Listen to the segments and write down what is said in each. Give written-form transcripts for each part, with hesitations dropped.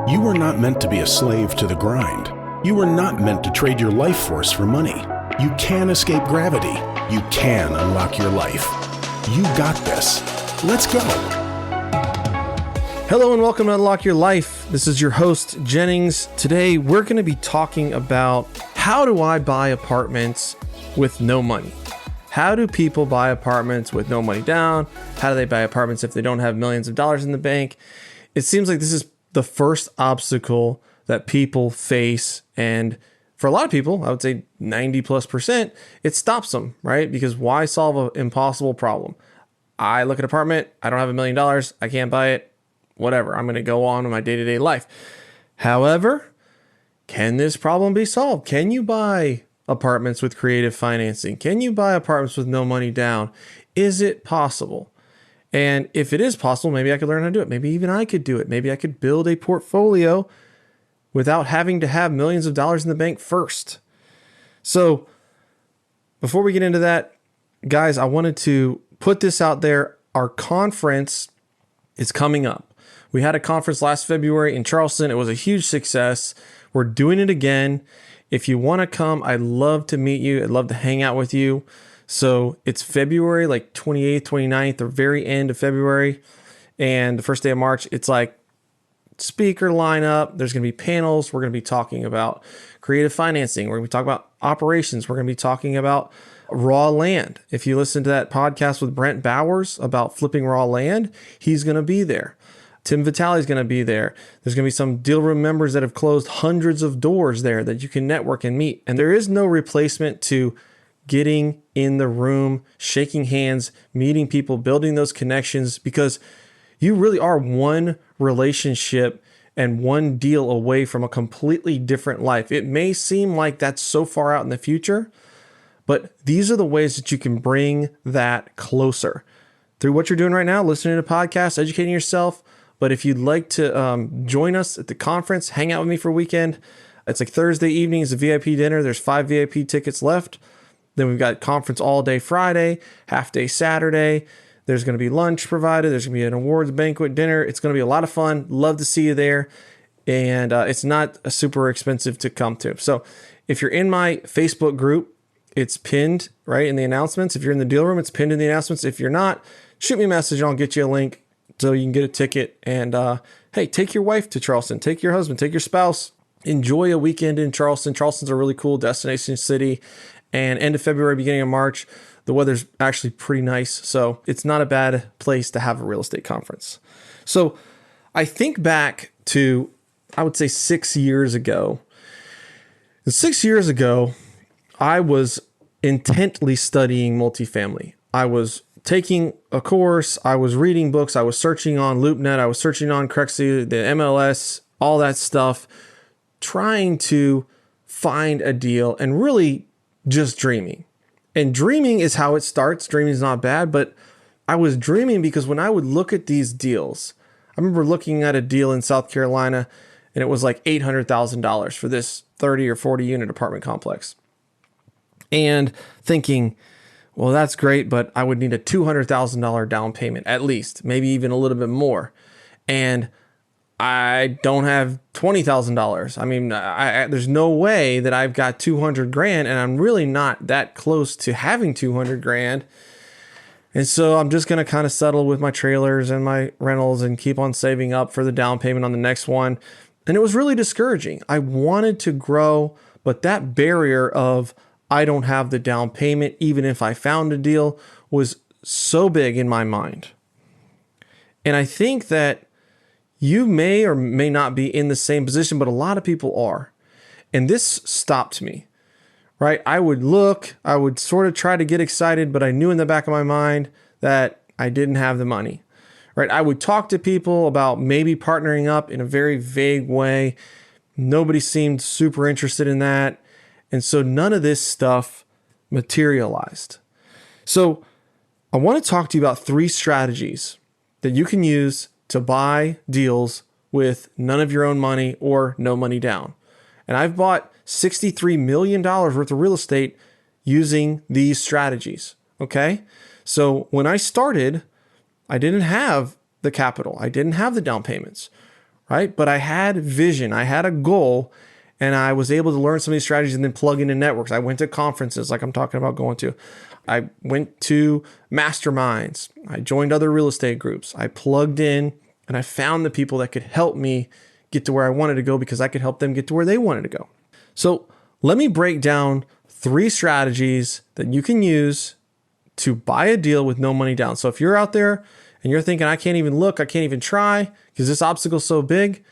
You were not meant to be a slave to the grind. You were not meant to trade your life force for money. You can escape gravity. You can unlock your life. You got this. Let's go. Hello and welcome to Unlock Your Life. This is your host, Jennings. Today, we're going to be talking about how do I buy apartments with no money? How do people buy apartments with no money down? How do they buy apartments if they don't have millions of dollars in the bank? It seems like this is the first obstacle that people face. And for a lot of people, I would say 90+%, it stops them, right? Because why solve an impossible problem? I look at an apartment, I don't have $1 million, I can't buy it, whatever. I'm going to go on with my day-to-day life. However, can this problem be solved? Can you buy apartments with creative financing? Can you buy apartments with no money down? Is it possible? And if it is possible, maybe I could learn how to do it. Maybe even I could do it. Maybe I could build a portfolio without having to have millions of dollars in the bank first. So before we get into that, guys, I wanted to put this out there. Our conference is coming up. We had a conference last February in Charleston. It was a huge success. We're doing it again. If you want to come, I'd love to meet you. I'd love to hang out with you. So it's February, like 28th, 29th, the very end of February. And the first day of March, it's like speaker lineup. There's going to be panels. We're going to be talking about creative financing. We're going to be talking about operations. We're going to be talking about raw land. If you listen to that podcast with Brent Bowers about flipping raw land, he's going to be there. Tim Vitale is going to be there. There's going to be some deal room members that have closed hundreds of doors there that you can network and meet. And there is no replacement to getting in the room, shaking hands, meeting people, building those connections, because you really are one relationship and one deal away from a completely different life. It may seem like that's so far out in the future, but these are the ways that you can bring that closer through what you're doing right now, listening to podcasts, educating yourself. But if you'd like to join us at the conference, hang out with me for a weekend. It's like Thursday evening is a VIP dinner. There's 5 VIP tickets left. Then we've got conference all day Friday, half day Saturday. There's going to be lunch provided. There's going to be an awards banquet dinner. It's going to be a lot of fun. Love to see you there. And it's not super expensive to come to. So if you're in my Facebook group, it's pinned right in the announcements. If you're in the deal room, it's pinned in the announcements. If you're not, shoot me a message and I'll get you a link so you can get a ticket. And hey, take your wife to Charleston. Take your husband. Take your spouse. Enjoy a weekend in Charleston. Charleston's a really cool destination city. And end of February, beginning of March, the weather's actually pretty nice. So it's not a bad place to have a real estate conference. So I think back to, I would say 6 years ago. And 6 years ago, I was intently studying multifamily. I was taking a course. I was reading books. I was searching on LoopNet. I was searching on Craigslist, the MLS, all that stuff, trying to find a deal and really just dreaming. And dreaming is how it starts. Dreaming is not bad, but I was dreaming because when I would look at these deals, I remember looking at a deal in South Carolina and it was like $800,000 for this 30 or 40 unit apartment complex. And thinking, well, that's great, but I would need a $200,000 down payment at least, maybe even a little bit more. And I don't have $20,000. I mean, there's no way that I've got 200 grand, and I'm really not that close to having 200 grand. And so I'm just going to kind of settle with my trailers and my rentals and keep on saving up for the down payment on the next one. And it was really discouraging. I wanted to grow, but that barrier of I don't have the down payment, even if I found a deal, was so big in my mind. And I think that you may or may not be in the same position, but a lot of people are. And this stopped me, right? I would sort of try to get excited, but I knew in the back of my mind that I didn't have the money, right? I would talk to people about maybe partnering up in a very vague way. Nobody seemed super interested in that. And so none of this stuff materialized. So I want to talk to you about 3 strategies that you can use to buy deals with none of your own money or no money down. And I've bought $63 million worth of real estate using these strategies. Okay. So when I started, I didn't have the capital. I didn't have the down payments, right? But I had vision, I had a goal, and I was able to learn some of these strategies and then plug into networks. I went to conferences like I'm talking about going to. I went to masterminds. I joined other real estate groups. I plugged in and I found the people that could help me get to where I wanted to go because I could help them get to where they wanted to go. So let me break down 3 strategies that you can use to buy a deal with no money down. So if you're out there and you're thinking, I can't even look, I can't even try because this obstacle's so big,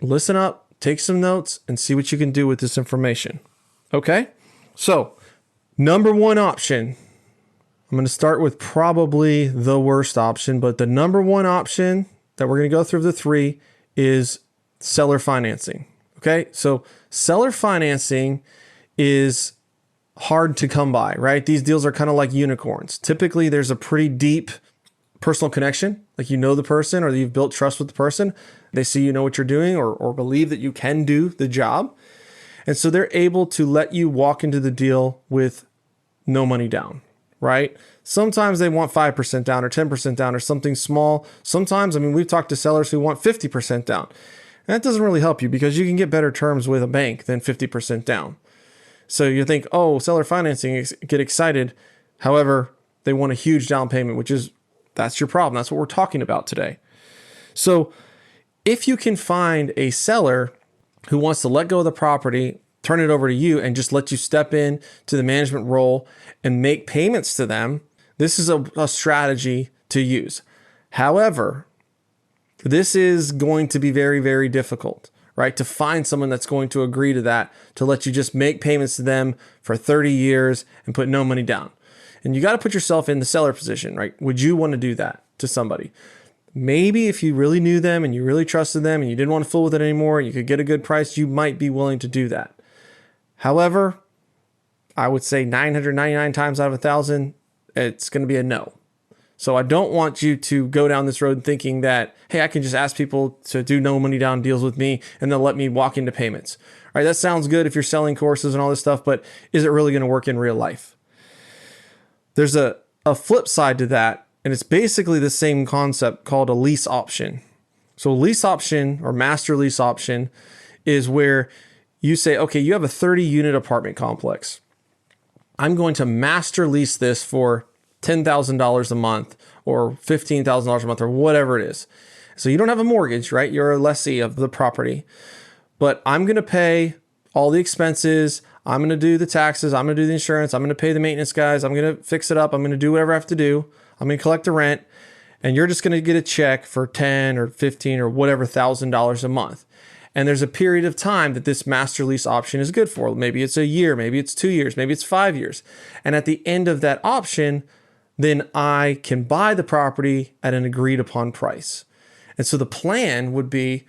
listen up, take some notes, and see what you can do with this information. Okay? So, number 1 option, I'm going to start with probably the worst option, but the number 1 option that we're going to go through the 3 is seller financing. Okay? So, seller financing is hard to come by, right? These deals are kind of like unicorns. Typically, there's a pretty deep personal connection, like you know the person or you've built trust with the person. They see you know what you're doing or believe that you can do the job. And so they're able to let you walk into the deal with no money down, right? Sometimes they want 5% down or 10% down or something small. Sometimes, we've talked to sellers who want 50% down. And that doesn't really help you because you can get better terms with a bank than 50% down. So you think, oh, seller financing, get excited. However, they want a huge down payment, that's your problem. That's what we're talking about today. So if you can find a seller who wants to let go of the property, turn it over to you, and just let you step in to the management role and make payments to them, this is a strategy to use. However, this is going to be very, very difficult, right? To find someone that's going to agree to that, to let you just make payments to them for 30 years and put no money down. And you got to put yourself in the seller position, right? Would you want to do that to somebody? Maybe if you really knew them and you really trusted them and you didn't want to fool with it anymore and you could get a good price, you might be willing to do that. However, I would say 999 times out of 1,000, it's going to be a no. So I don't want you to go down this road thinking that, hey, I can just ask people to do no money down deals with me and they'll let me walk into payments. All right, that sounds good if you're selling courses and all this stuff, but is it really going to work in real life? There's a flip side to that, and it's basically the same concept called a lease option. So a lease option or master lease option is where you say, okay, you have a 30-unit apartment complex. I'm going to master lease this for $10,000 a month or $15,000 a month or whatever it is. So you don't have a mortgage, right? You're a lessee of the property, but I'm going to pay all the expenses. I'm going to do the taxes. I'm going to do the insurance. I'm going to pay the maintenance guys. I'm going to fix it up. I'm going to do whatever I have to do. I'm going to collect the rent, and you're just going to get a check for 10 or 15 or whatever $1,000 a month. And there's a period of time that this master lease option is good for. Maybe it's a year, maybe it's 2 years, maybe it's 5 years. And at the end of that option, then I can buy the property at an agreed upon price. And so the plan would be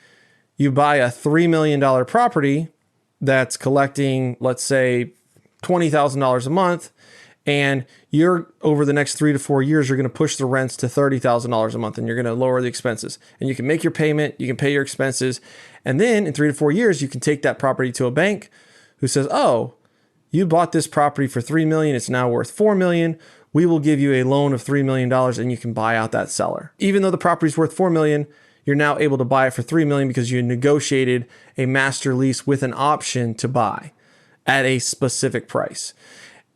you buy a $3 million property that's collecting, let's say, $20,000 a month, and you're over the next 3 to 4 years, you're going to push the rents to $30,000 a month, and you're going to lower the expenses. And you can make your payment, you can pay your expenses, and then in 3 to 4 years, you can take that property to a bank who says, "Oh, you bought this property for $3 million; it's now worth $4 million. We will give you a loan of $3 million, and you can buy out that seller. Even though the property's worth $4 million." You're now able to buy it for $3 million because you negotiated a master lease with an option to buy at a specific price.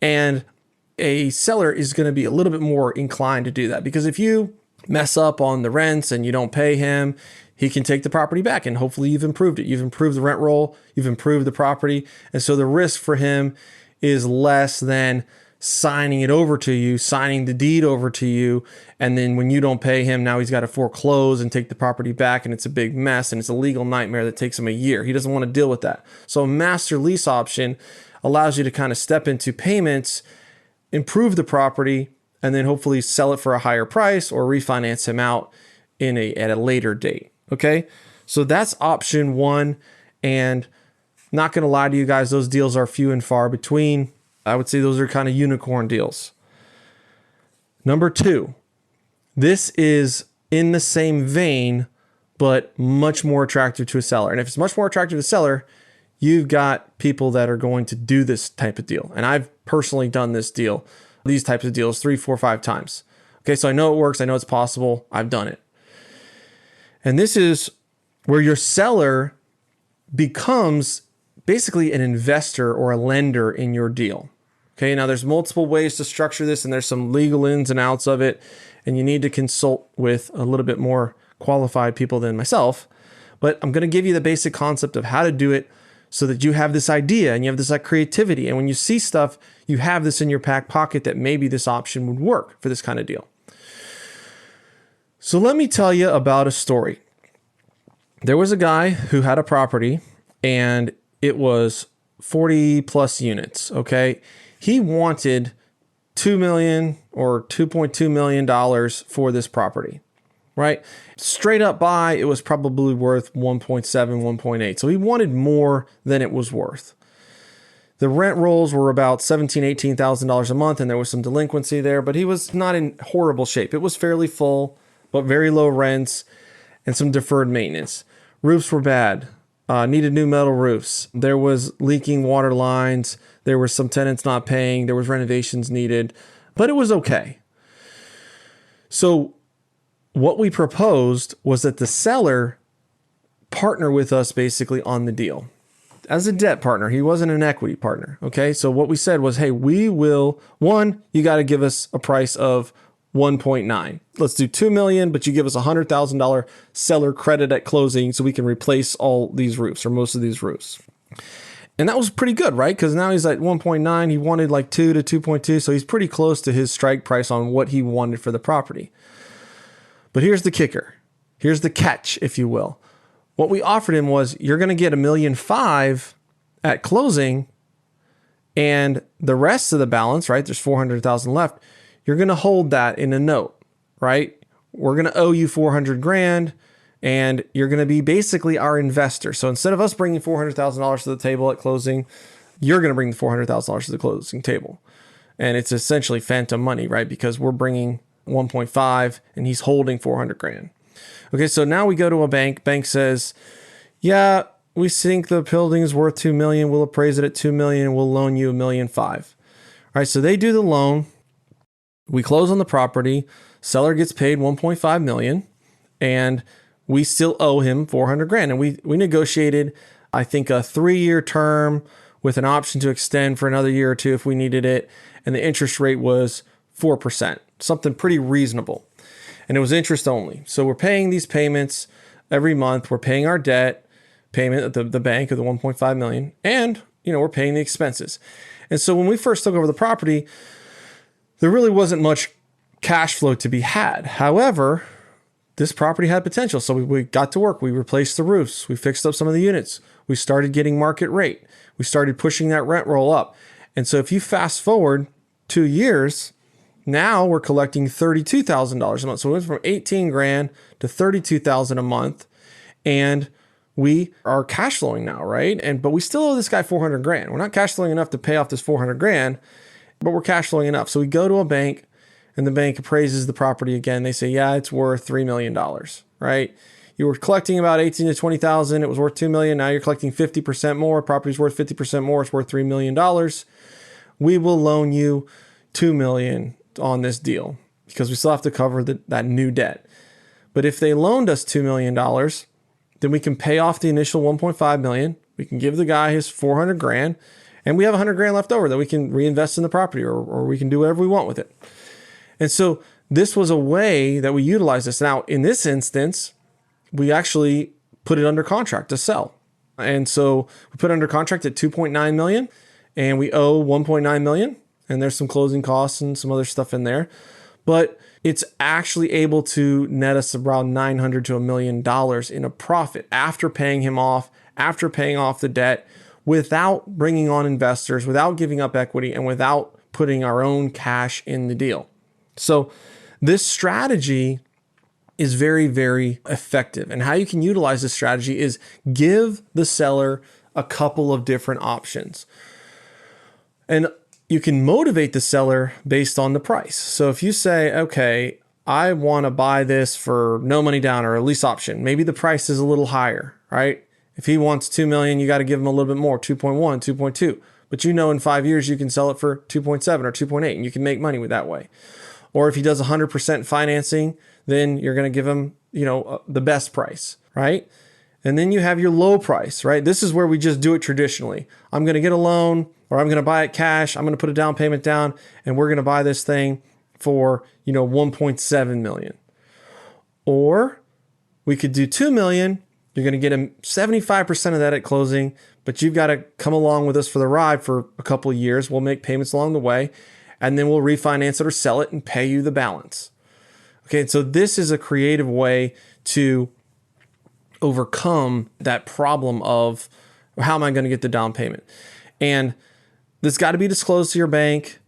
And a seller is going to be a little bit more inclined to do that because if you mess up on the rents and you don't pay him, he can take the property back and hopefully you've improved it. You've improved the rent roll, you've improved the property. And so the risk for him is less than signing it over to you, signing the deed over to you. And then when you don't pay him, now he's got to foreclose and take the property back. And it's a big mess and it's a legal nightmare that takes him a year. He doesn't want to deal with that. So a master lease option allows you to kind of step into payments, improve the property, and then hopefully sell it for a higher price or refinance him out at a later date. Okay. So that's option 1. And not going to lie to you guys, those deals are few and far between. I would say those are kind of unicorn deals. Number 2, this is in the same vein, but much more attractive to a seller. And if it's much more attractive to a seller, you've got people that are going to do this type of deal. And I've personally done these types of deals 3, 4, 5 times. Okay, so I know it works. I know it's possible. I've done it. And this is where your seller becomes basically an investor or a lender in your deal. Okay, now there's multiple ways to structure this, and there's some legal ins and outs of it, and you need to consult with a little bit more qualified people than myself. But I'm going to give you the basic concept of how to do it so that you have this idea and you have this like creativity. And when you see stuff, you have this in your back pocket that maybe this option would work for this kind of deal. So let me tell you about a story. There was a guy who had a property and it was 40 plus units. Okay. He wanted $2 million or $2.2 million for this property, right? Straight up buy, it was probably worth 1.7, 1.8. So he wanted more than it was worth. The rent rolls were about $17,000, $18,000 a month, and there was some delinquency there, but he was not in horrible shape. It was fairly full, but very low rents and some deferred maintenance. Roofs were bad. Needed new metal roofs. There was leaking water lines. There were some tenants not paying. There was renovations needed, but it was okay. So what we proposed was that the seller partner with us basically on the deal as a debt partner. He wasn't an equity partner. Okay. So what we said was, hey, we will, you got to give us a price of 1.9. Let's do 2 million, but you give us $100,000 seller credit at closing so we can replace all these roofs or most of these roofs. And that was pretty good, right? Because now he's at 1.9. He wanted like 2 to 2.2. So he's pretty close to his strike price on what he wanted for the property. But here's the kicker. Here's the catch, if you will. What we offered him was, you're going to get $1.5 million at closing, and the rest of the balance, right? There's $400,000 left. You're going to hold that in a note, right? We're going to owe you $400,000, and you're going to be basically our investor. So instead of us bringing $400,000 to the table at closing, you're going to bring the $400,000 to the closing table. And it's essentially phantom money, right? Because we're bringing 1.5 and he's holding $400,000. Okay. So now we go to a bank. Bank says, yeah, we think the building is worth 2 million. We'll appraise it at 2 million and we'll loan you $1.5 million. All right. So they do the loan. We close on the property. Seller gets paid 1.5 million and we still owe him $400,000. And we negotiated, I think, a 3-year term with an option to extend for another year or two if we needed it. And the interest rate was 4%, something pretty reasonable. And it was interest only. So we're paying these payments every month. We're paying our debt payment at the bank of the 1.5 million. And, we're paying the expenses. And so when we first took over the property, there really wasn't much cash flow to be had. However, this property had potential. So we got to work. We replaced the roofs. We fixed up some of the units. We started getting market rate. We started pushing that rent roll up. And so if you fast forward 2 years, now we're collecting $32,000 a month. So we went from $18,000 to $32,000 a month, and we are cash flowing now, right? But we still owe this guy $400,000. We're not cash flowing enough to pay off this $400,000, but we're cash flowing enough. So we go to a bank, and the bank appraises the property again. They say, yeah, it's worth $3 million, right? You were collecting about $18,000 to $20,000. It was worth $2 million. Now you're collecting 50% more. Property's worth 50% more. It's worth $3 million. We will loan you $2 million on this deal because we still have to cover that new debt. But if they loaned us $2 million, then we can pay off the initial $1.5 million. We can give the guy his $400,000, and we have $100,000 left over that we can reinvest in the property, or we can do whatever we want with it. And so this was a way that we utilized this. Now, in this instance, we actually put it under contract to sell. And so we put it under contract at $2.9 million, and we owe $1.9 million. And there's some closing costs and some other stuff in there. But it's actually able to net us around $900,000 to $1 million in a profit after paying him off, after paying off the debt, without bringing on investors, without giving up equity, and without putting our own cash in the deal. So this strategy is very, very effective. And how you can utilize this strategy is give the seller a couple of different options. And you can motivate the seller based on the price. So if you say, okay, I want to buy this for no money down or a lease option, maybe the price is a little higher, right? If he wants 2 million, you got to give him a little bit more, 2.1, 2.2. But in 5 years, you can sell it for 2.7 or 2.8, and you can make money with that way. Or if he does 100% financing, then you're going to give him, the best price, right? And then you have your low price, right? This is where we just do it traditionally. I'm going to get a loan, or I'm going to buy it cash. I'm going to put a down payment down, and we're going to buy this thing for, 1.7 million. Or we could do 2 million. You're going to get 75% of that at closing, but you've got to come along with us for the ride for a couple of years. We'll make payments along the way, and then we'll refinance it or sell it and pay you the balance. Okay, so this is a creative way to overcome that problem of how am I going to get the down payment? And this got to be disclosed to your bank.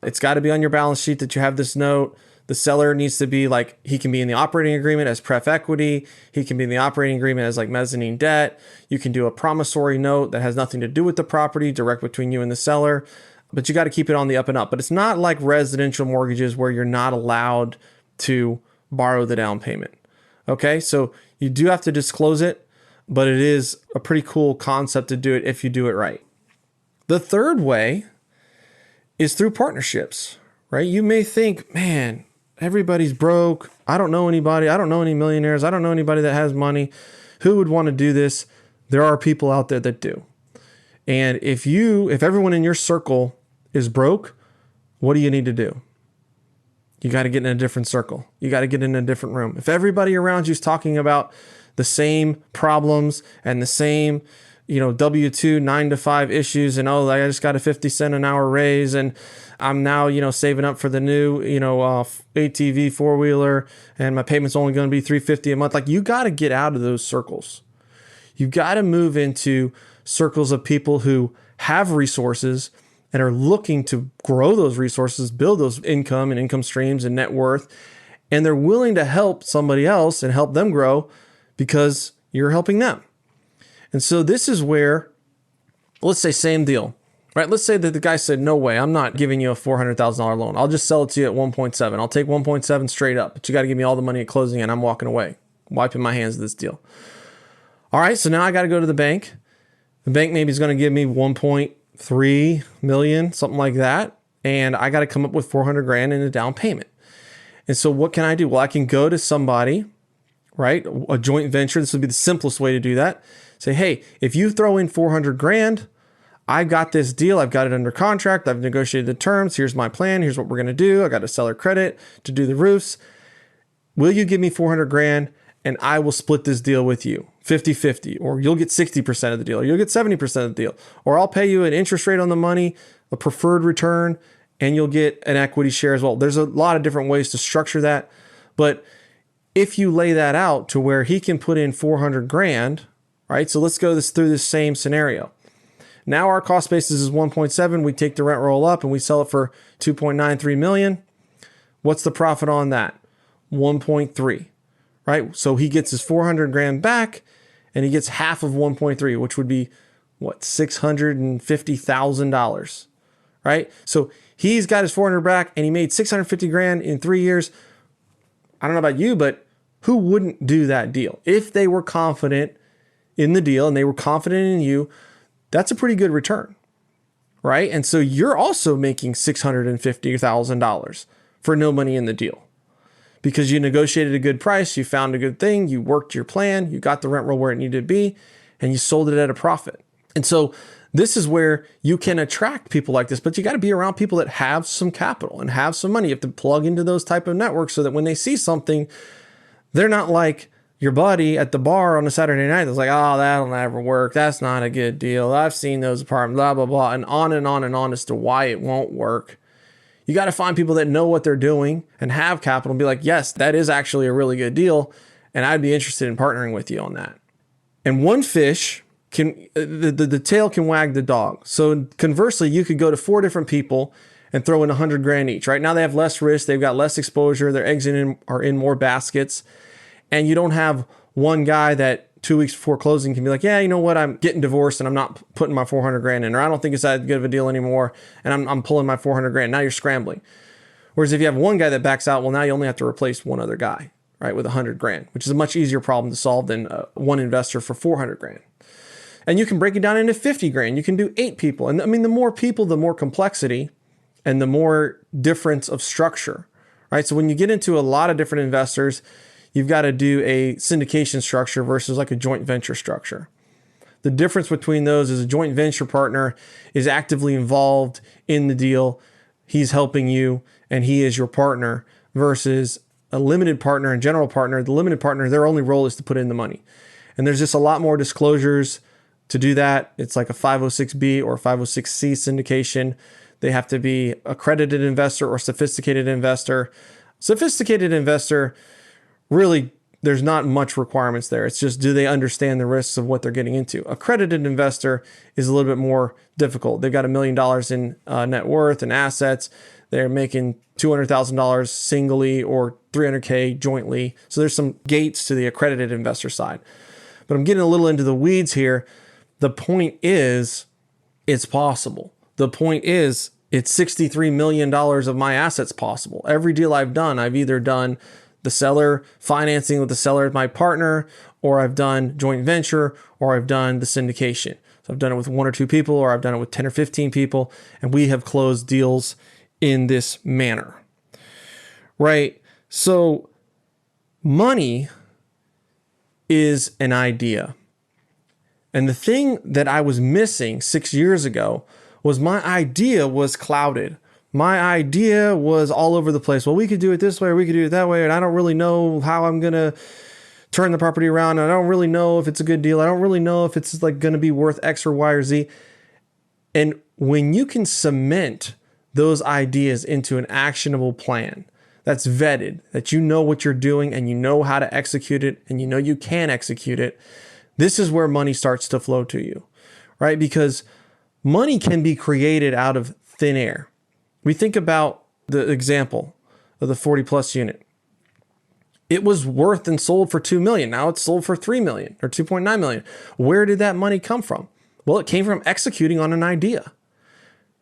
It's got to be on your balance sheet that you have this note. The seller needs to be like, he can be in the operating agreement as pref equity. He can be in the operating agreement as like mezzanine debt. You can do a promissory note that has nothing to do with the property, direct between you and the seller. But you got to keep it on the up and up. But it's not like residential mortgages where you're not allowed to borrow the down payment. Okay, so you do have to disclose it, but it is a pretty cool concept to do it if you do it right. The third way is through partnerships, right? You may think, man, everybody's broke. I don't know anybody. I don't know any millionaires. I don't know anybody that has money. Who would want to do this? There are people out there that do. And if everyone in your circle is broke, what do you need to do? You got to get in a different circle. You got to get in a different room. If everybody around you is talking about the same problems and the same, W-2, 9 to 5 issues, and I just got a 50 cent an hour raise, and I'm now, saving up for the new, ATV 4-wheeler, and my payment's only going to be $350 a month. Like, you got to get out of those circles. You got to move into circles of people who have resources and are looking to grow those resources, build those income and income streams and net worth. And they're willing to help somebody else and help them grow because you're helping them. And so this is where, let's say same deal, right? Let's say that the guy said, no way, I'm not giving you a $400,000 loan. I'll just sell it to you at 1.7. I'll take 1.7 straight up, but you got to give me all the money at closing and I'm walking away, wiping my hands of this deal. All right, so now I got to go to the bank. The bank maybe is going to give me 1.3 million, something like that. And I got to come up with 400 grand in a down payment. And so what can I do? Well, I can go to somebody, right? A joint venture. This would be the simplest way to do that. Say, hey, if you throw in 400 grand, I've got this deal. I've got it under contract. I've negotiated the terms. Here's my plan. Here's what we're going to do. I got a seller credit to do the roofs. Will you give me 400 grand and I will split this deal with you 50-50, or you'll get 60% of the deal, or you'll get 70% of the deal, or I'll pay you an interest rate on the money, a preferred return, and you'll get an equity share as well. There's a lot of different ways to structure that. But if you lay that out to where he can put in 400 grand, right? So let's go through this same scenario. Now our cost basis is 1.7. We take the rent roll up and we sell it for 2.93 million. What's the profit on that? 1.3, right? So he gets his 400 grand back and he gets half of 1.3, which would be what? $650,000, right? So he's got his 400 back and he made 650 grand in 3 years. I don't know about you, but who wouldn't do that deal? If they were confident in the deal and they were confident in you, that's a pretty good return, right? And so you're also making $650,000 for no money in the deal because you negotiated a good price, you found a good thing, you worked your plan, you got the rent roll where it needed to be, and you sold it at a profit. And so this is where you can attract people like this, but you got to be around people that have some capital and have some money. You have to plug into those type of networks so that when they see something, they're not like your buddy at the bar on a Saturday night that's like, oh, that'll never work. That's not a good deal. I've seen those apartments, blah, blah, blah, and on and on and on as to why it won't work. You got to find people that know what they're doing and have capital and be like, yes, that is actually a really good deal, and I'd be interested in partnering with you on that. And one fish can, the tail can wag the dog. So conversely, you could go to 4 different people and throw in 100 grand each. Right now they have less risk. They've got less exposure. Their eggs are in more baskets. And you don't have one guy that 2 weeks before closing can be like, yeah, you know what? I'm getting divorced and I'm not putting my 400 grand in, or I don't think it's that good of a deal anymore. And I'm pulling my 400 grand. Now you're scrambling. Whereas if you have one guy that backs out, well, now you only have to replace one other guy, right? With 100 grand, which is a much easier problem to solve than one investor for 400 grand. And you can break it down into 50 grand. You can do 8 people. And I mean, the more people, the more complexity and the more difference of structure, right? So when you get into a lot of different investors, you've got to do a syndication structure versus like a joint venture structure. The difference between those is a joint venture partner is actively involved in the deal. He's helping you and he is your partner versus a limited partner and general partner. The limited partner, their only role is to put in the money. And there's just a lot more disclosures to do that. It's like a 506B or 506C syndication. They have to be accredited investor or sophisticated investor. Sophisticated investor, really, there's not much requirements there. It's just, do they understand the risks of what they're getting into? Accredited investor is a little bit more difficult. They've got $1 million in net worth and assets. They're making $200,000 singly or $300K jointly. So there's some gates to the accredited investor side. But I'm getting a little into the weeds here. The point is, it's possible. The point is, it's $63 million of my assets possible. Every deal I've done, I've either done the seller financing with the seller as my partner, or I've done joint venture, or I've done the syndication. So I've done it with 1 or 2 people, or I've done it with 10 or 15 people, and we have closed deals in this manner, right? So money is an idea. And the thing that I was missing 6 years ago was my idea was clouded. My idea was all over the place. Well, we could do it this way, or we could do it that way. And I don't really know how I'm going to turn the property around. I don't really know if it's a good deal. I don't really know if it's like going to be worth X or Y or Z. And when you can cement those ideas into an actionable plan that's vetted, that you know what you're doing and you know how to execute it and you know you can execute it, this is where money starts to flow to you, right? Because money can be created out of thin air. We think about the example of the 40 plus unit. It was worth and sold for $2 million. Now it's sold for $3 million or $2.9 million. Where did that money come from? Well, it came from executing on an idea,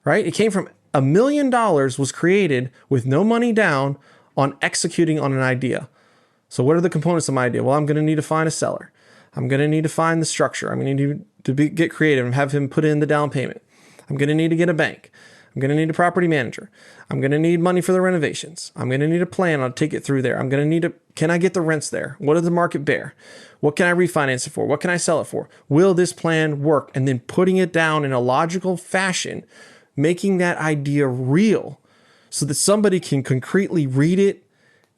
right? It came from $1 million was created with no money down on executing on an idea. So what are the components of my idea? Well, I'm going to need to find a seller. I'm going to need to find the structure. I'm going to need to get creative and have him put in the down payment. I'm going to need to get a bank. I'm going to need a property manager. I'm going to need money for the renovations. I'm going to need a plan. I'll take it through there. I'm going to need can I get the rents there? What does the market bear? What can I refinance it for? What can I sell it for? Will this plan work? And then putting it down in a logical fashion, making that idea real so that somebody can concretely read it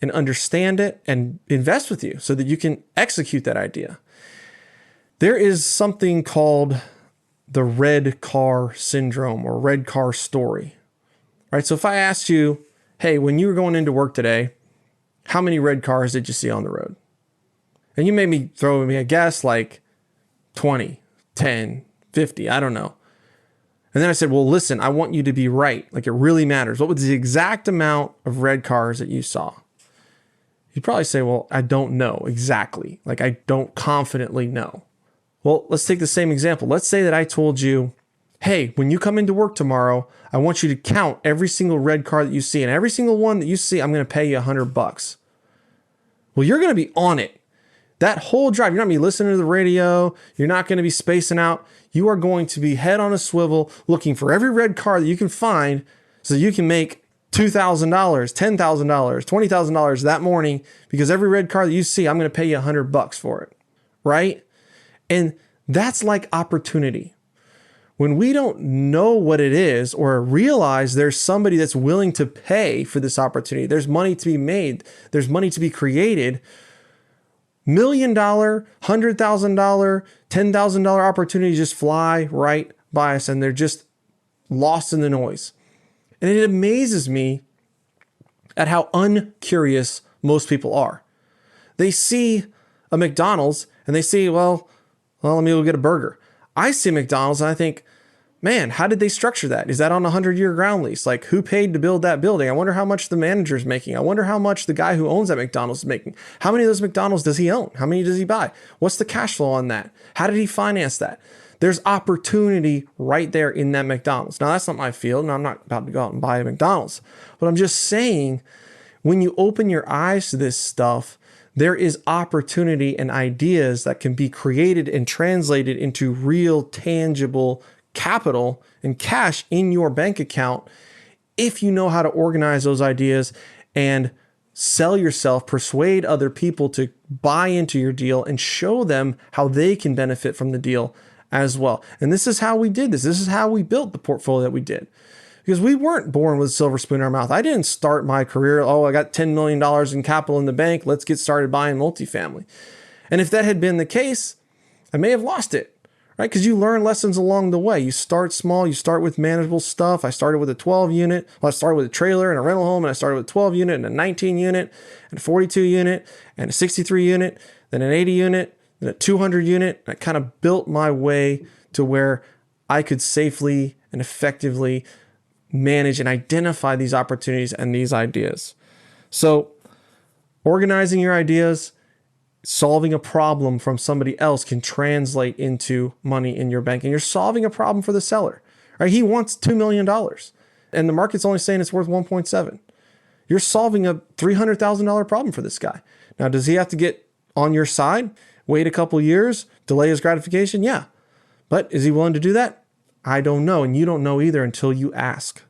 and understand it and invest with you so that you can execute that idea. There is something called the red car syndrome or red car story, right? So if I asked you, hey, when you were going into work today, how many red cars did you see on the road? And you made me throw me a guess like 20, 10, 50, I don't know. And then I said, well, listen, I want you to be right. Like it really matters. What was the exact amount of red cars that you saw? You'd probably say, well, I don't know exactly. Like I don't confidently know. Well, let's take the same example. Let's say that I told you, hey, when you come into work tomorrow, I want you to count every single red car that you see, and every single one that you see, I'm going to pay you $100. Well, you're going to be on it. That whole drive, you're not going to be listening to the radio. You're not going to be spacing out. You are going to be head on a swivel looking for every red car that you can find so you can make $2,000, $10,000, $20,000 that morning because every red car that you see, I'm going to pay you $100 for it, right? And that's like opportunity. When we don't know what it is or realize there's somebody that's willing to pay for this opportunity, there's money to be made, there's money to be created, $1 million, $100,000, $10,000 opportunities just fly right by us and they're just lost in the noise. And it amazes me at how uncurious most people are. They see a McDonald's and they see, well, let me go get a burger. I see McDonald's and I think, man, how did they structure that? Is that on a 100-year ground lease? Like who paid to build that building? I wonder how much the manager's making. I wonder how much the guy who owns that McDonald's is making. How many of those McDonald's does he own? How many does he buy? What's the cash flow on that? How did he finance that? There's opportunity right there in that McDonald's. Now that's not my field and I'm not about to go out and buy a McDonald's, but I'm just saying when you open your eyes to this stuff, there is opportunity and ideas that can be created and translated into real tangible capital and cash in your bank account if you know how to organize those ideas and sell yourself, persuade other people to buy into your deal, and show them how they can benefit from the deal as well. And this is how we did this. This is how we built the portfolio that we did. Because we weren't born with a silver spoon in our mouth. I didn't start my career, I got $10 million in capital in the bank. Let's get started buying multifamily. And if that had been the case, I may have lost it, right? Because you learn lessons along the way. You start small. You start with manageable stuff. I started with a 12 unit. Well, I started with a trailer and a rental home, and I started with a 12 unit and a 19 unit and a 42 unit and a 63 unit, then an 80 unit, then a 200 unit. I kind of built my way to where I could safely and effectively manage and identify these opportunities and these ideas. So organizing your ideas, solving a problem from somebody else can translate into money in your bank. And you're solving a problem for the seller, right? He wants $2 million and the market's only saying it's worth 1.7. You're solving a $300,000 problem for this guy. Now, does he have to get on your side, wait a couple years, delay his gratification? Yeah. But is he willing to do that? I don't know. And you don't know either until you ask.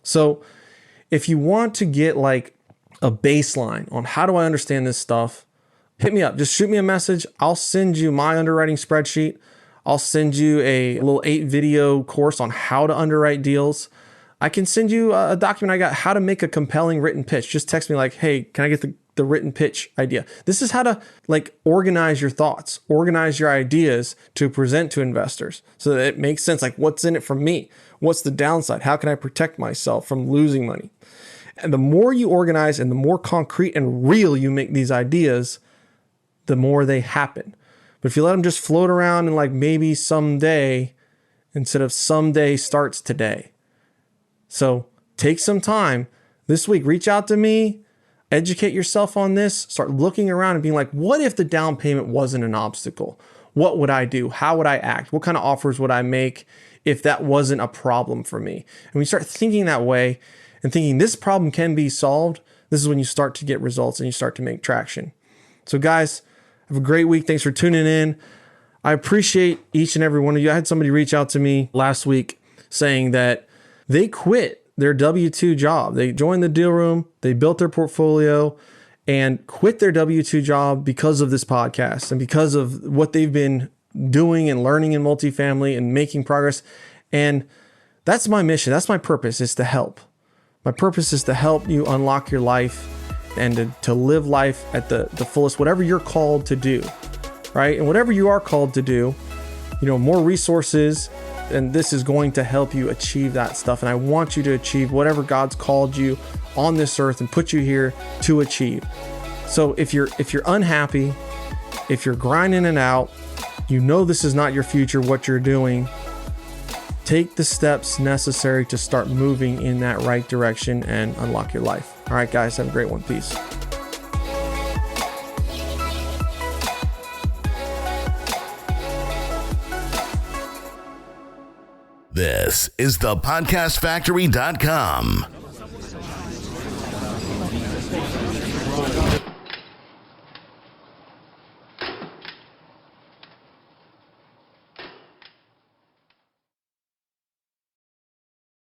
So if you want to get like a baseline on how do I understand this stuff, hit me up. Just shoot me a message. I'll send you my underwriting spreadsheet. I'll send you a little 8-video course on how to underwrite deals. I can send you a document I got, how to make a compelling written pitch. Just text me like, hey, can I get the written pitch idea? This is how to like organize your thoughts, organize your ideas to present to investors so that it makes sense. Like, what's in it for me? What's the downside? How can I protect myself from losing money? And the more you organize and the more concrete and real you make these ideas, the more they happen. But if you let them just float around and like maybe someday, instead of someday starts today. So take some time this week, reach out to me, educate yourself on this, start looking around and being like, what if the down payment wasn't an obstacle? What would I do? How would I act? What kind of offers would I make if that wasn't a problem for me? And when you start thinking that way and thinking this problem can be solved, this is when you start to get results and you start to make traction. So guys, have a great week. Thanks for tuning in. I appreciate each and every one of you. I had somebody reach out to me last week saying that they quit their W-2 job. They joined the deal room, they built their portfolio and quit their W-2 job because of this podcast and because of what they've been doing and learning in multifamily and making progress. And that's my mission. That's my purpose, is to help. My purpose is to help you unlock your life and to live life at the fullest, whatever you're called to do, right? And whatever you are called to do, more resources, and this is going to help you achieve that stuff. And I want you to achieve whatever God's called you on this earth and put you here to achieve. So if you're unhappy, if you're grinding it out, this is not your future, what you're doing, take the steps necessary to start moving in that right direction and unlock your life. All right, guys, have a great one. Peace. This is thepodcastfactory.com.